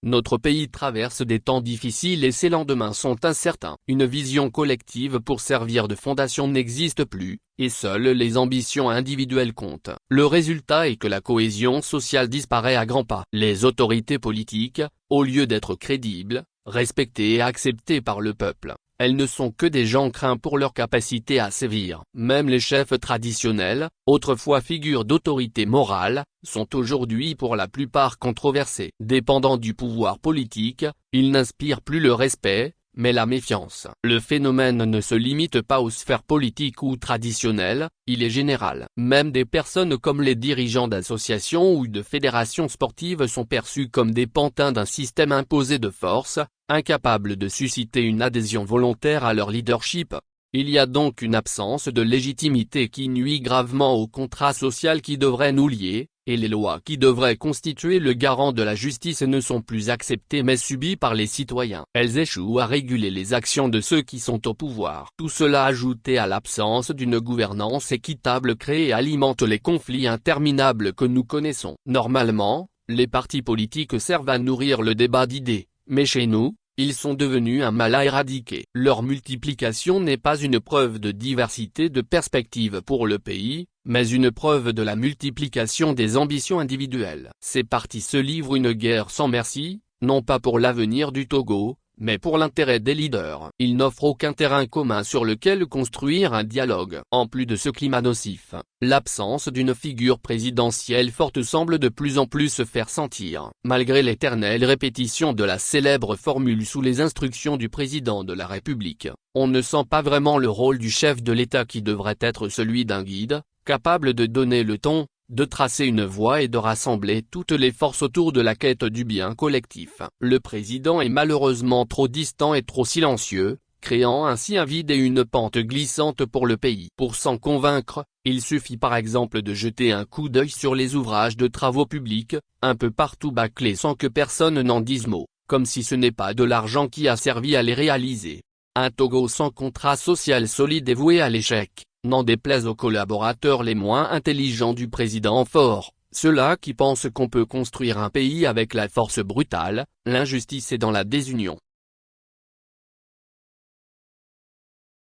Notre pays traverse des temps difficiles et ses lendemains sont incertains. Une vision collective pour servir de fondation n'existe plus, et seules les ambitions individuelles comptent. Le résultat est que la cohésion sociale disparaît à grands pas. Les autorités politiques, au lieu d'être crédibles, respectées et acceptées par le peuple, elles ne sont que des gens craints pour leur capacité à sévir. Même les chefs traditionnels, autrefois figures d'autorité morale, sont aujourd'hui pour la plupart controversés. Dépendant du pouvoir politique, ils n'inspirent plus le respect, mais la méfiance. Le phénomène ne se limite pas aux sphères politiques ou traditionnelles, il est général. Même des personnes comme les dirigeants d'associations ou de fédérations sportives sont perçus comme des pantins d'un système imposé de force, incapables de susciter une adhésion volontaire à leur leadership. Il y a donc une absence de légitimité qui nuit gravement au contrat social qui devrait nous lier, et les lois qui devraient constituer le garant de la justice ne sont plus acceptées mais subies par les citoyens. Elles échouent à réguler les actions de ceux qui sont au pouvoir. Tout cela ajouté à l'absence d'une gouvernance équitable crée et alimente les conflits interminables que nous connaissons. Normalement, les partis politiques servent à nourrir le débat d'idées, mais chez nous, ils sont devenus un mal à éradiquer. Leur multiplication n'est pas une preuve de diversité de perspectives pour le pays, mais une preuve de la multiplication des ambitions individuelles. Ces partis se livrent une guerre sans merci, non pas pour l'avenir du Togo, mais pour l'intérêt des leaders. Ils n'offrent aucun terrain commun sur lequel construire un dialogue. En plus de ce climat nocif, l'absence d'une figure présidentielle forte semble de plus en plus se faire sentir. Malgré l'éternelle répétition de la célèbre formule sous les instructions du président de la République, on ne sent pas vraiment le rôle du chef de l'État qui devrait être celui d'un guide, capable de donner le ton, de tracer une voie et de rassembler toutes les forces autour de la quête du bien collectif. Le président est malheureusement trop distant et trop silencieux, créant ainsi un vide et une pente glissante pour le pays. Pour s'en convaincre, il suffit par exemple de jeter un coup d'œil sur les ouvrages de travaux publics, un peu partout bâclés sans que personne n'en dise mot, comme si ce n'est pas de l'argent qui a servi à les réaliser. Un Togo sans contrat social solide est voué à l'échec. N'en déplaise aux collaborateurs les moins intelligents du président fort, ceux-là qui pensent qu'on peut construire un pays avec la force brutale, l'injustice et dans la désunion.